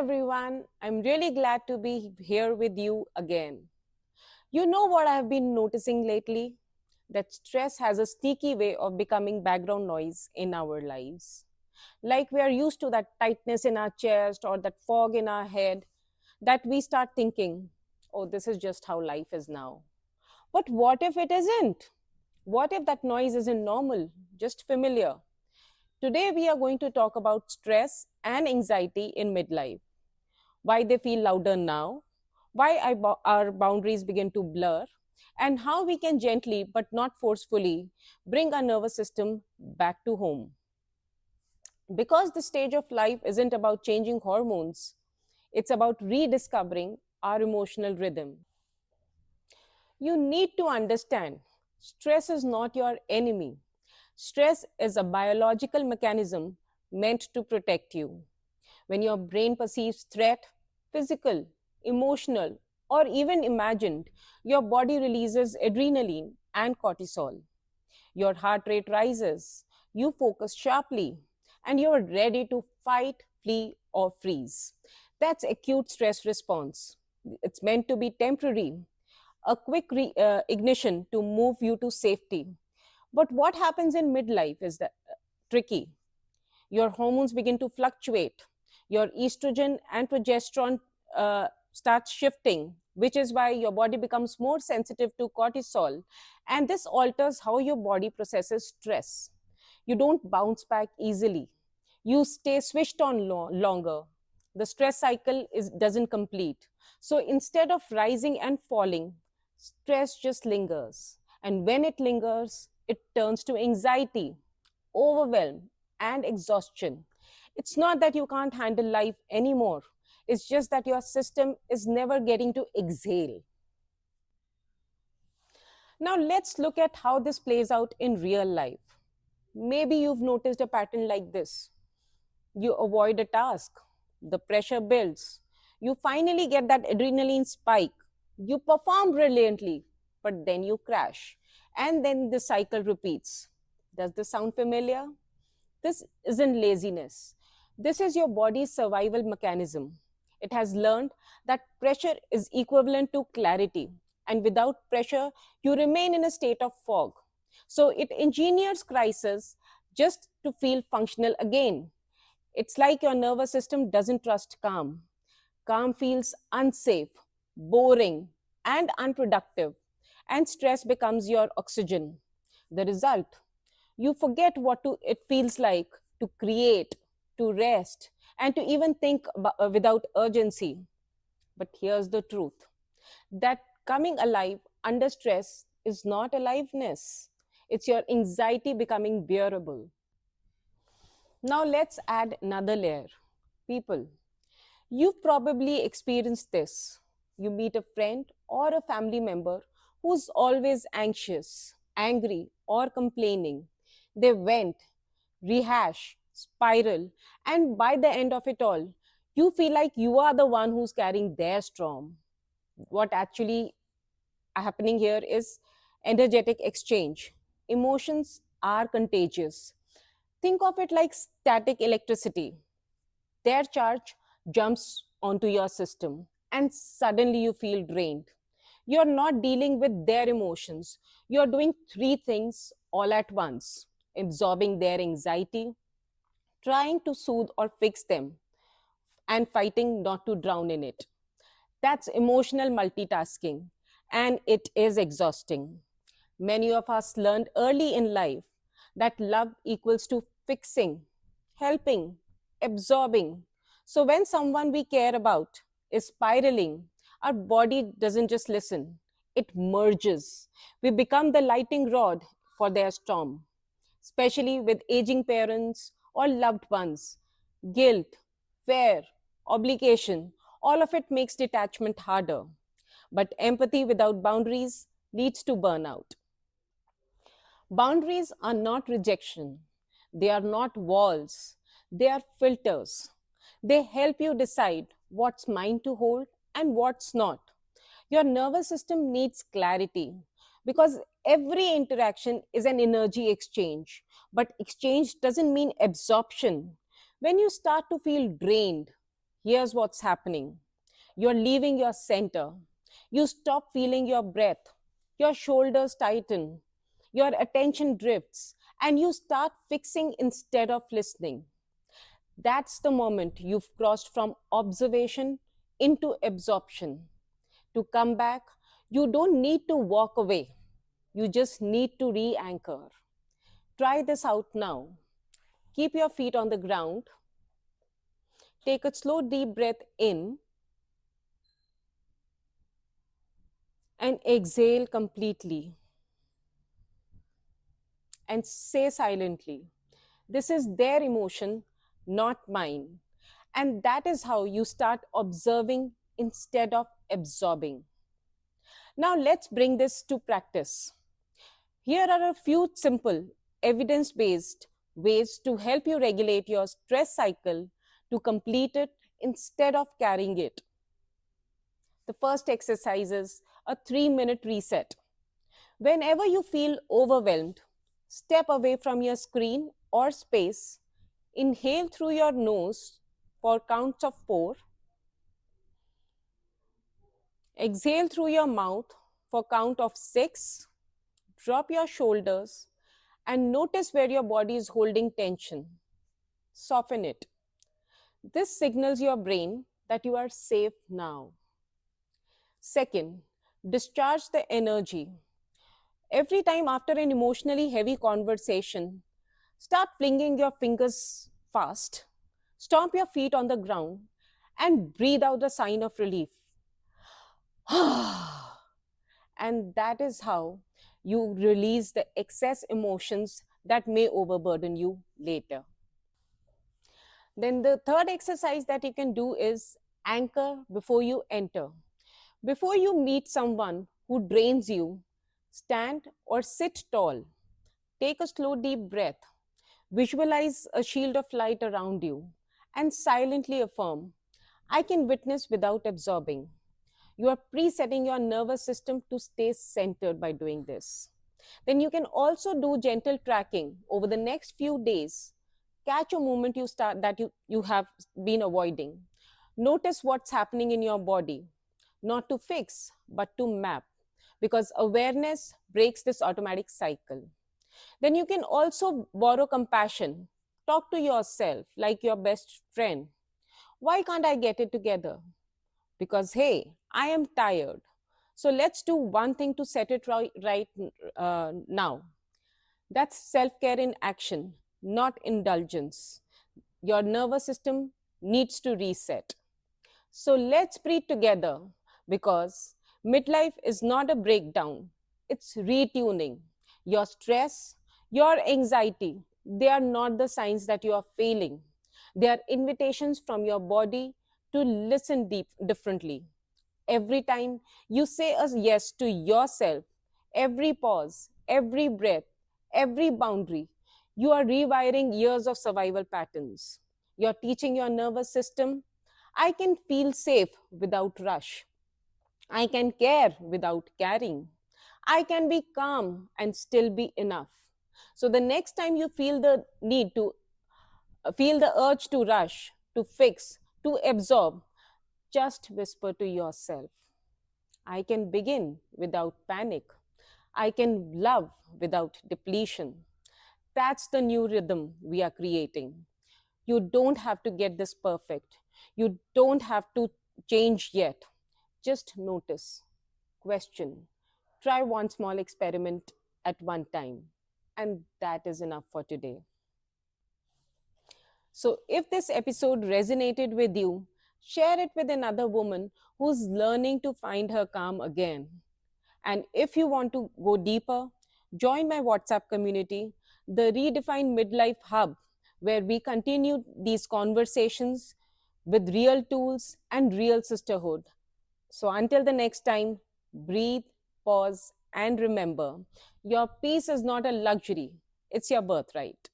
everyone. I'm really glad to be here with you again. You know what I've been noticing lately? That stress has a sneaky way of becoming background noise in our lives. Like we are used to that tightness in our chest or that fog in our head, that we start thinking, oh, this is just how life is now. But what if it isn't? What if that noise isn't normal, just familiar? Today, we are going to talk about stress and anxiety in midlife, why they feel louder now, why our boundaries begin to blur, and how we can gently but not forcefully bring our nervous system back to home. Because the stage of life isn't about changing hormones, it's about rediscovering our emotional rhythm. You need to understand stress is not your enemy. Stress is a biological mechanism meant to protect you. When your brain perceives threat, physical, emotional, or even imagined, your body releases adrenaline and cortisol. Your heart rate rises, you focus sharply, and you're ready to fight, flee, or freeze. That's acute stress response. It's meant to be temporary, a quick ignition to move you to safety. But what happens in midlife is that tricky. Your hormones begin to fluctuate. Your estrogen and progesterone starts shifting, which is why your body becomes more sensitive to cortisol. And this alters how your body processes stress. You don't bounce back easily. You stay switched on longer. The stress cycle doesn't complete. So instead of rising and falling, stress just lingers. And when it lingers, it turns to anxiety, overwhelm, and exhaustion. It's not that you can't handle life anymore. It's just that your system is never getting to exhale. Now, let's look at how this plays out in real life. Maybe you've noticed a pattern like this. You avoid a task, the pressure builds. You finally get that adrenaline spike. You perform brilliantly, but then you crash. And then the cycle repeats. Does this sound familiar? This isn't laziness. This is your body's survival mechanism. It has learned that pressure is equivalent to clarity, and without pressure, you remain in a state of fog. So it engineers crisis just to feel functional again. It's like your nervous system doesn't trust calm. Calm feels unsafe, boring, and unproductive, and stress becomes your oxygen. The result, you forget it feels like to create, to rest, and to even think without urgency. But here's the truth, that coming alive under stress is not aliveness. It's your anxiety becoming bearable. Now let's add another layer. People, you've probably experienced this. You meet a friend or a family member who's always anxious, angry, or complaining. They vent, rehash, spiral, and by the end of it all, you feel like you are the one who's carrying their storm. What actually happening here is energetic exchange. Emotions are contagious. Think of it like static electricity. Their charge jumps onto your system, and suddenly you feel drained. You're not dealing with their emotions. You're doing three things all at once: absorbing their anxiety, trying to soothe or fix them, and fighting not to drown in it. That's emotional multitasking, and it is exhausting. Many of us learned early in life that love equals to fixing, helping, absorbing. So when someone we care about is spiraling, our body doesn't just listen, it merges. We become the lightning rod for their storm, especially with aging parents or loved ones. Guilt, fear, obligation, all of it makes detachment harder. But empathy without boundaries leads to burnout. Boundaries are not rejection. They are not walls. They are filters. They help you decide what's mine to hold and what's not. Your nervous system needs clarity because every interaction is an energy exchange. But exchange doesn't mean absorption. When you start to feel drained, Here's what's happening. You're leaving your center. You stop feeling your breath. Your shoulders tighten. Your attention drifts. And you start fixing instead of listening. That's the moment you've crossed from observation into absorption. To come back, you don't need to walk away. You just need to re anchor. Try this out now. Keep your feet on the ground. Take a slow, deep breath in and exhale completely. And say silently, this is their emotion, not mine. And that is how you start observing instead of absorbing. Now, let's bring this to practice. Here are a few simple, evidence based ways to help you regulate your stress cycle to complete it instead of carrying it. The first exercise is a 3-minute reset. Whenever you feel overwhelmed, step away from your screen or space, inhale through your nose for counts of 4, exhale through your mouth for count of 6, drop your shoulders and notice where your body is holding tension. Soften it. This signals your brain that you are safe now. Second, discharge the energy. Every time after an emotionally heavy conversation, start flinging your fingers fast, stomp your feet on the ground, and breathe out a sign of relief. And that is how you release the excess emotions that may overburden you later. Then the third exercise that you can do is anchor before you enter. Before you meet someone who drains you, stand or sit tall. Take a slow, deep breath. Visualize a shield of light around you and silently affirm, I can witness without absorbing. You are presetting your nervous system to stay centered by doing this. Then you can also do gentle tracking over the next few days. Catch a moment you have been avoiding. Notice what's happening in your body, not to fix, but to map, because awareness breaks this automatic cycle. Then you can also borrow compassion. Talk to yourself like your best friend. Why can't I get it together? Because, hey, I am tired. So let's do one thing to set it right now. That's self care in action, not indulgence. Your nervous system needs to reset. So let's breathe together because midlife is not a breakdown, it's retuning. Your stress, your anxiety, they are not the signs that you are failing. They are invitations from your body to listen differently. Every time you say a yes to yourself, every pause, every breath, every boundary, you are rewiring years of survival patterns. You're teaching your nervous system, I can feel safe without rush. I can care without caring. I can be calm and still be enough. So the next time you feel the need to feel the urge to rush, to fix, to absorb, just whisper to yourself, I can begin without panic. I can love without depletion. That's the new rhythm we are creating. You don't have to get this perfect. You don't have to change yet. Just notice, question, try one small experiment at one time. And that is enough for today. So, if this episode resonated with you, share it with another woman who's learning to find her calm again. And if you want to go deeper, join my WhatsApp community, the Redefined Midlife Hub, where we continue these conversations with real tools and real sisterhood. So until the next time, breathe, pause, and remember your peace is not a luxury, it's your birthright.